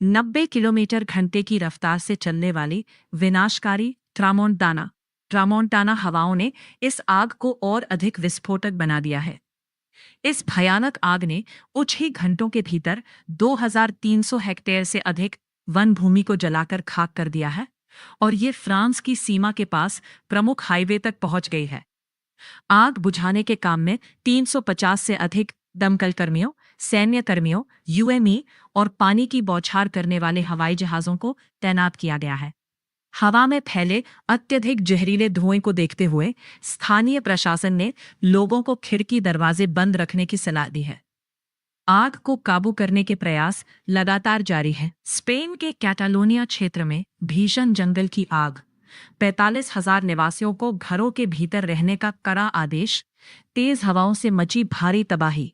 90 kilometre घंटे की रफ्तार से चलने वाली विनाशकारी ट्रामोंटाना हवाओं ने इस आग को और अधिक विस्फोटक बना दिया है। इस भयानक आग ने कुछ ही घंटों के भीतर 2300 हेक्टेयर से अधिक वन भूमि को जलाकर खाक कर दिया है और ये फ्रांस की सीमा के पास प्रमुख हाईवे तक पहुंच गई है। आग बुझाने के काम में 350 से अधिक दमकल कर्मियों, सैन्य कर्मियों, यूएमई और पानी की बौछार करने वाले हवाई जहाज़ों को तैनात किया गया है। हवा में फैले अत्यधिक जहरीले धुएं को देखते हुए स्थानीय प्रशासन ने लोगों को खिड़की दरवाजे बंद रखने की सलाह दी है। आग को काबू करने के प्रयास लगातार जारी हैं। स्पेन के कैटालोनिया क्षेत्र में भीषण जंगल की आग, 45,000 निवासियों को घरों के भीतर रहने का कड़ा आदेश, तेज हवाओं से मची भारी तबाही।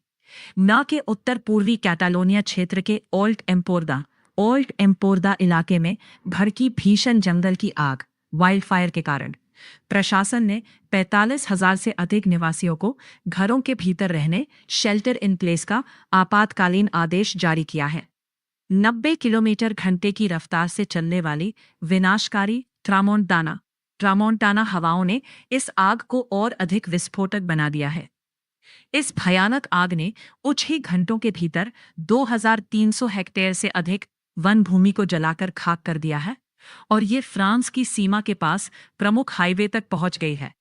न के उत्तर पूर्वी कैटालोनिया क्षेत्र के ओल्ड एम्पोर्दा इलाके में भड़की भीषण जंगल की आग, वाइल्डफायर के कारण प्रशासन ने 45,000 से अधिक निवासियों को घरों के भीतर रहने, शेल्टर इन प्लेस का आपातकालीन आदेश जारी किया है। 90 किलोमीटर घंटे की रफ्तार से चलने वाली विनाशकारी ट्रामोंटाना हवाओं ने इस आग को और अधिक विस्फोटक बना दिया है। इस भयानक आग ने कुछ ही घंटों के भीतर 2300 हेक्टेयर से अधिक वन भूमि को जलाकर खाक कर दिया है और ये फ्रांस की सीमा के पास प्रमुख हाईवे तक पहुंच गई है।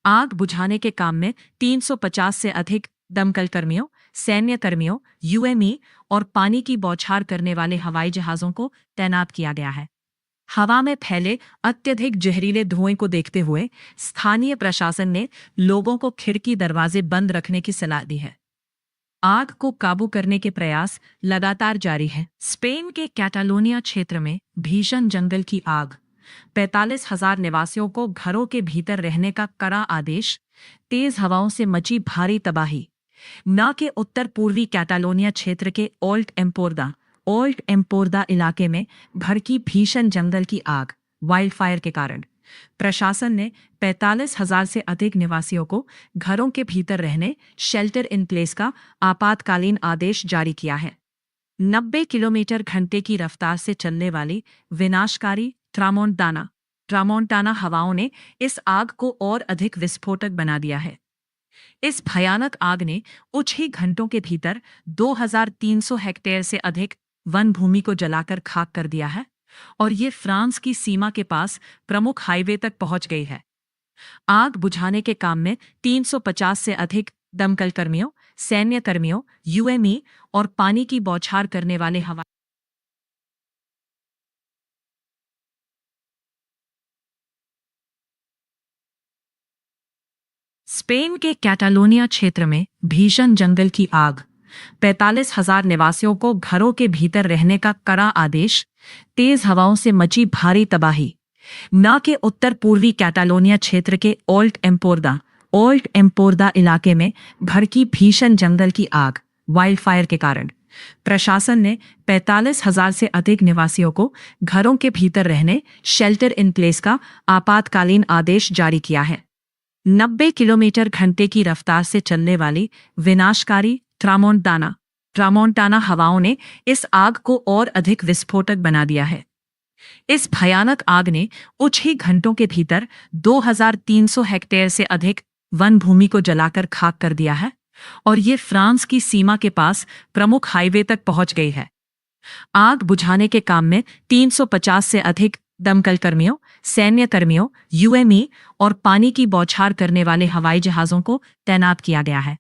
आग बुझाने के काम में 350 से अधिक दमकल कर्मियों, सैन्य कर्मियों, यूएमई और पानी की बौछार करने वाले हवाई जहाज़ों को तैनात किया गया है। हवा में फैले अत्यधिक जहरीले धुएं को देखते हुए स्थानीय प्रशासन ने लोगों को खिड़की दरवाजे बंद रखने की सलाह दी है। आग को काबू करने के प्रयास लगातार जारी हैं। स्पेन के कैटालोनिया क्षेत्र में भीषण जंगल की आग, 45,000 निवासियों को घरों के भीतर रहने का कड़ा आदेश, तेज हवाओं से मची भारी तबाही। न के उत्तर पूर्वी कैटालोनिया क्षेत्र के ओल्ड एम्पोर्दा इलाके में भड़की भीषण जंगल की आग, वाइल्डफायर के कारण प्रशासन ने 45,000 से अधिक निवासियों को घरों के भीतर रहने, शेल्टर इन प्लेस का आपातकालीन आदेश जारी किया है। 90 किलोमीटर घंटे की रफ्तार से चलने वाली विनाशकारी ट्रामोंटाना हवाओं ने इस आग को और अधिक विस्फोटक बना दिया है। इस भयानक आग ने कुछ ही घंटों के भीतर 2300 हेक्टेयर से अधिक वन भूमि को जलाकर खाक कर दिया है और ये फ्रांस की सीमा के पास प्रमुख हाईवे तक पहुंच गई है। आग बुझाने के काम में 350 से अधिक दमकल कर्मियों, सैन्य कर्मियों, यूएमई और पानी की बौछार करने वाले हवा स्पेन के कैटालोनिया क्षेत्र में भीषण जंगल की आग, 45,000 निवासियों को घरों के भीतर रहने का कड़ा आदेश, तेज हवाओं से मची भारी तबाही। न के उत्तर पूर्वी कैटालोनिया क्षेत्र के ओल्ड एम्पोर्दा इलाके में भड़की भीषण जंगल की आग, वाइल्डफायर के कारण प्रशासन ने 45,000 से अधिक निवासियों को घरों के भीतर रहने, शेल्टर इन प्लेस का आपातकालीन आदेश जारी किया है। 90 किलोमीटर घंटे की रफ्तार से चलने वाली विनाशकारी ट्रामोंटाना हवाओं ने इस आग को और अधिक विस्फोटक बना दिया है। इस भयानक आग ने कुछ ही घंटों के भीतर 2300 हेक्टेयर से अधिक वन भूमि को जलाकर खाक कर दिया है और ये फ्रांस की सीमा के पास प्रमुख हाईवे तक पहुंच गई है। आग बुझाने के काम में 350 से अधिक दमकल कर्मियों, सैन्य कर्मियों, यूएमई और पानी की बौछार करने वाले हवाई जहाज़ों को तैनात किया गया है।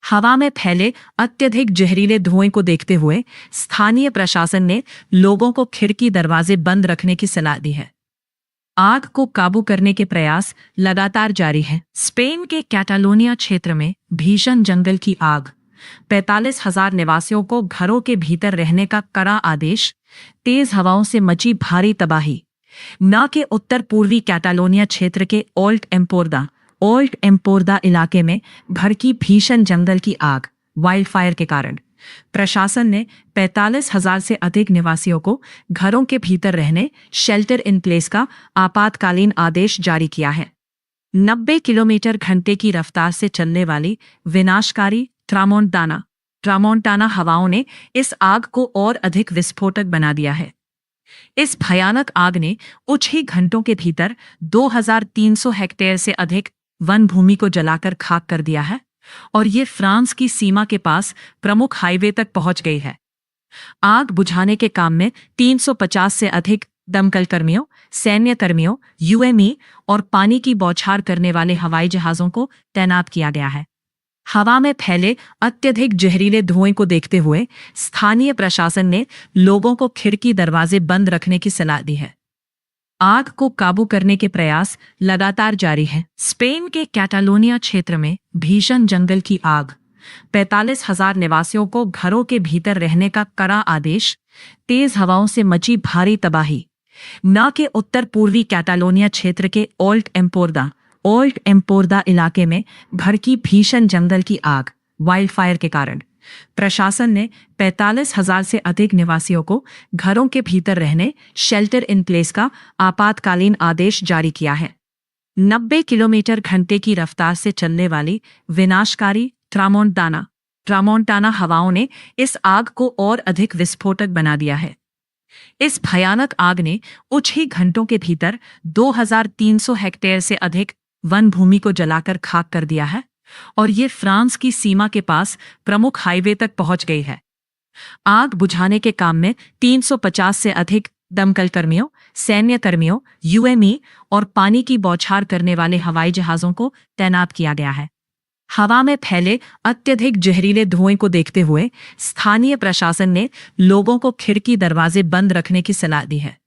हवा में फैले अत्यधिक जहरीले धुएं को देखते हुए स्थानीय प्रशासन ने लोगों को खिड़की दरवाजे बंद रखने की सलाह दी है। आग को काबू करने के प्रयास लगातार जारी हैं। स्पेन के कैटालोनिया क्षेत्र में भीषण जंगल की आग, 45,000 निवासियों को घरों के भीतर रहने का कड़ा आदेश, तेज हवाओं से मची भारी तबाही। न के उत्तर पूर्वी कैटालोनिया क्षेत्र के ओल्ड एम्पोर्दा इलाके में भड़की भीषण जंगल की आग, वाइल्डफायर के कारण प्रशासन ने 45,000 से अधिक निवासियों को घरों के भीतर रहने, शेल्टर इन प्लेस का आपातकालीन आदेश जारी किया है। 90 किलोमीटर घंटे की रफ्तार से चलने वाली विनाशकारी ट्रामोंटाना हवाओं ने इस आग को और अधिक विस्फोटक बना दिया है। इस भयानक आग ने कुछ ही घंटों के भीतर 2300 हेक्टेयर से अधिक वन भूमि को जलाकर खाक कर दिया है और ये फ्रांस की सीमा के पास प्रमुख हाईवे तक पहुंच गई है। आग बुझाने के काम में 350 से अधिक दमकल कर्मियों, सैन्य कर्मियों, यूएमई और पानी की बौछार करने वाले हवाई जहाजों को तैनात किया गया है। हवा में फैले अत्यधिक जहरीले धुएं को देखते हुए स्थानीय प्रशासन ने लोगों को खिड़की दरवाजे बंद रखने की सलाह दी है। आग को काबू करने के प्रयास लगातार जारी हैं। स्पेन के कैटालोनिया क्षेत्र में भीषण जंगल की आग, 45,000 निवासियों को घरों के भीतर रहने का कड़ा आदेश, तेज हवाओं से मची भारी तबाही। न के उत्तर पूर्वी कैटालोनिया क्षेत्र के ओल्ट एम्पोर्दा इलाके में भड़की भीषण जंगल की आग, वाइल्ड फायर के कारण प्रशासन ने 45,000 से अधिक निवासियों को घरों के भीतर रहने, शेल्टर इन प्लेस का आपातकालीन आदेश जारी किया है। 90 किलोमीटर घंटे की रफ्तार से चलने वाली विनाशकारी ट्रामोंटाना हवाओं ने इस आग को और अधिक विस्फोटक बना दिया है। इस भयानक आग ने कुछ ही घंटों के भीतर 2300 हेक्टेयर से अधिक वन भूमि को जलाकर खाक कर दिया है और ये फ्रांस की सीमा के पास प्रमुख हाईवे तक पहुंच गई है। आग बुझाने के काम में 350 से अधिक दमकल कर्मियों, सैन्य कर्मियों, यूएमई और पानी की बौछार करने वाले हवाई जहाजों को तैनात किया गया है। हवा में फैले अत्यधिक जहरीले धुएं को देखते हुए स्थानीय प्रशासन ने लोगों को खिड़की दरवाजे बंद रखने की सलाह दी है।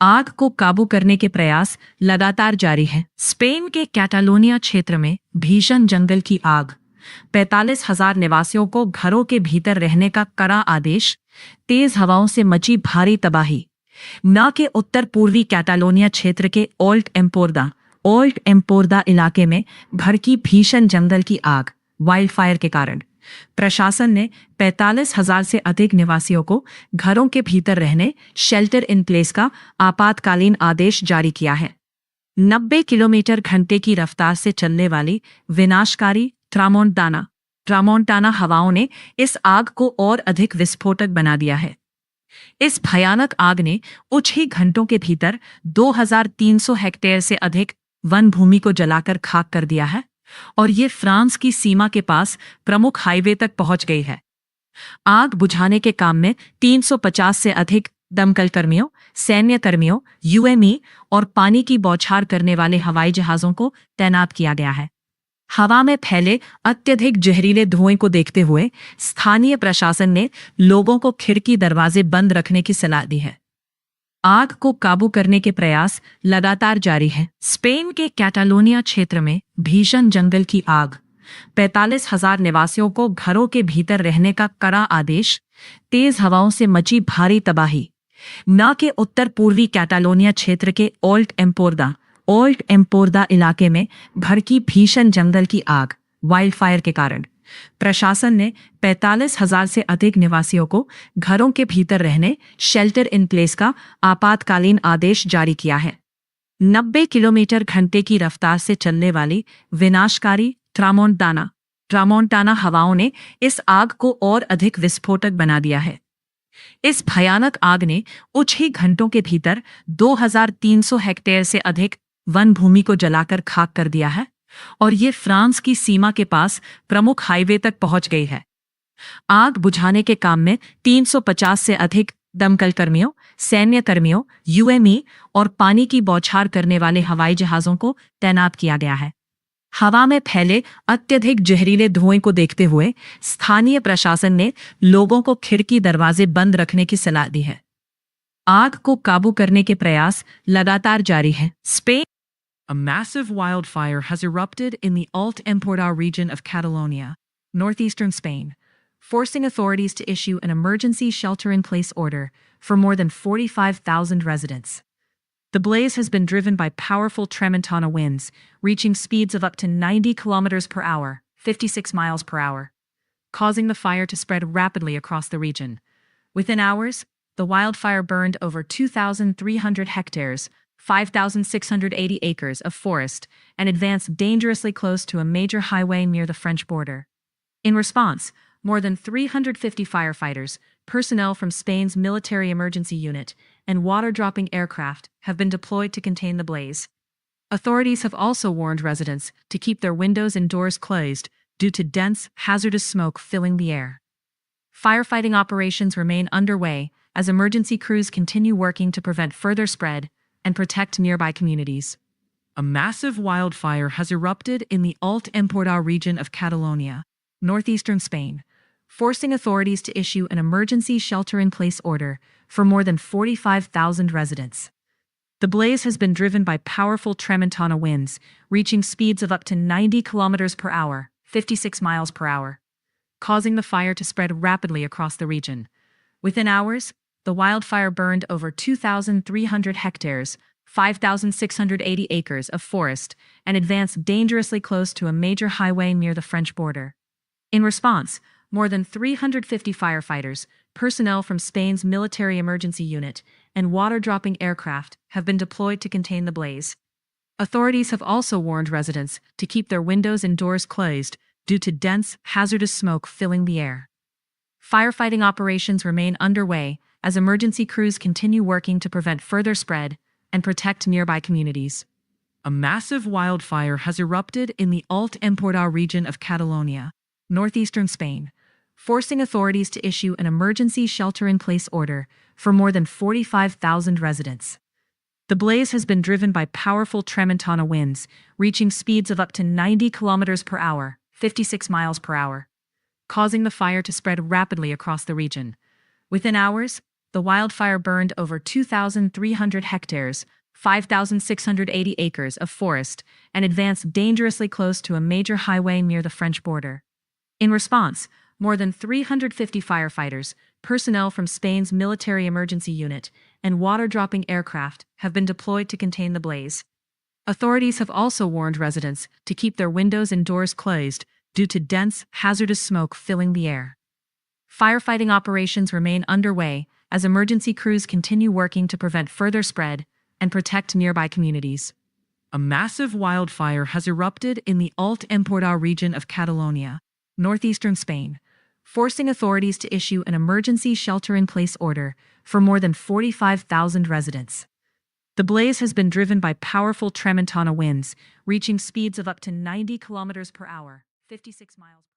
आग को काबू करने के प्रयास लगातार जारी हैं। स्पेन के कैटालोनिया क्षेत्र में भीषण जंगल की आग, 45,000 निवासियों को घरों के भीतर रहने का कड़ा आदेश, तेज हवाओं से मची भारी तबाही। न के उत्तर पूर्वी कैटालोनिया क्षेत्र के ओल्ट एम्पोर्दा इलाके में भड़की भीषण जंगल की आग, वाइल्ड फायर के कारण प्रशासन ने 45,000 से अधिक निवासियों को घरों के भीतर रहने, शेल्टर इन प्लेस का आपातकालीन आदेश जारी किया है। 90 किलोमीटर घंटे की रफ्तार से चलने वाली विनाशकारी ट्रामोंटाना हवाओं ने इस आग को और अधिक विस्फोटक बना दिया है। इस भयानक आग ने कुछ ही घंटों के भीतर 2300 हेक्टेयर से अधिक वन भूमि को जलाकर खाक कर दिया है और ये फ्रांस की सीमा के पास प्रमुख हाईवे तक पहुंच गई है। आग बुझाने के काम में 350 से अधिक दमकल कर्मियों, सैन्य कर्मियों, यूएमई और पानी की बौछार करने वाले हवाई जहाजों को तैनात किया गया है। हवा में फैले अत्यधिक जहरीले धुएं को देखते हुए स्थानीय प्रशासन ने लोगों को खिड़की दरवाजे बंद रखने की सलाह दी है। आग को काबू करने के प्रयास लगातार जारी हैं। स्पेन के कैटालोनिया क्षेत्र में भीषण जंगल की आग, 45,000 निवासियों को घरों के भीतर रहने का कड़ा आदेश, तेज हवाओं से मची भारी तबाही। न के उत्तर पूर्वी कैटालोनिया क्षेत्र के ओल्ट एम्पोर्दा इलाके में भड़की भीषण जंगल की आग, वाइल्ड फायर के कारण प्रशासन ने 45,000 से अधिक निवासियों को घरों के भीतर रहने, शेल्टर इन प्लेस का आपातकालीन आदेश जारी किया है। 90 किलोमीटर घंटे की रफ्तार से चलने वाली विनाशकारी ट्रामोंटाना हवाओं ने इस आग को और अधिक विस्फोटक बना दिया है। इस भयानक आग ने कुछ ही घंटों के भीतर 2300 हेक्टेयर से अधिक वन भूमि को जलाकर खाक कर दिया है और ये फ्रांस की सीमा के पास प्रमुख हाईवे तक पहुंच गई है। आग बुझाने के काम में 350 से अधिक दमकल कर्मियों, सैन्य कर्मियों, यूएमई और पानी की बौछार करने वाले हवाई जहाजों को तैनात किया गया है। हवा में फैले अत्यधिक जहरीले धुएं को देखते हुए स्थानीय प्रशासन ने लोगों को खिड़की दरवाजे बंद रखने की सलाह दी है। आग को काबू करने के प्रयास लगातार जारी हैं। Spain A massive wildfire has erupted in the Alt Empordà region of Catalonia, northeastern Spain, forcing authorities to issue an emergency shelter-in-place order for more than 45,000 residents. The blaze has been driven by powerful tramontana winds, reaching speeds of up to 90 kilometers per hour, 56 miles per hour, causing the fire to spread rapidly across the region. Within hours, the wildfire burned over 2,300 hectares, 5,680 acres of forest, and advanced dangerously close to a major highway near the French border. In response, more than 350 firefighters, personnel from Spain's military emergency unit, and water-dropping aircraft have been deployed to contain the blaze. Authorities have also warned residents to keep their windows and doors closed due to dense, hazardous smoke filling the air. Firefighting operations remain underway as emergency crews continue working to prevent further spread and protect nearby communities. A massive wildfire has erupted in the Alt Empordà region of Catalonia, northeastern Spain, forcing authorities to issue an emergency shelter-in-place order for more than 45,000 residents. The blaze has been driven by powerful tramontana winds, reaching speeds of up to 90 kilometers per hour, 56 miles per hour, causing the fire to spread rapidly across the region. Within hours, the wildfire burned over 2,300 hectares, 5,680 acres of forest, and advanced dangerously close to a major highway near the French border. In response, more than 350 firefighters, personnel from Spain's military emergency unit, and water-dropping aircraft have been deployed to contain the blaze. Authorities have also warned residents to keep their windows and doors closed due to dense, hazardous smoke filling the air. Firefighting operations remain underway as emergency crews continue working to prevent further spread and protect nearby communities. A massive wildfire has erupted in the Alt Empordà region of Catalonia, northeastern Spain, forcing authorities to issue an emergency shelter-in-place order for more than 45,000 residents. The blaze has been driven by powerful tramontana winds, reaching speeds of up to 90 kilometers per hour, 56 miles per hour, causing the fire to spread rapidly across the region. Within hours, the wildfire burned over 2,300 hectares, 5,680 acres of forest, and advanced dangerously close to a major highway near the French border. In response, more than 350 firefighters, personnel from Spain's military emergency unit, and water-dropping aircraft have been deployed to contain the blaze. Authorities have also warned residents to keep their windows and doors closed due to dense, hazardous smoke filling the air. Firefighting operations remain underway as emergency crews continue working to prevent further spread and protect nearby communities. A massive wildfire has erupted in the Alt Empordà region of Catalonia, northeastern Spain, forcing authorities to issue an emergency shelter-in-place order for more than 45,000 residents. The blaze has been driven by powerful tramontana winds, reaching speeds of up to 90 kilometers per hour, 56 miles per hour.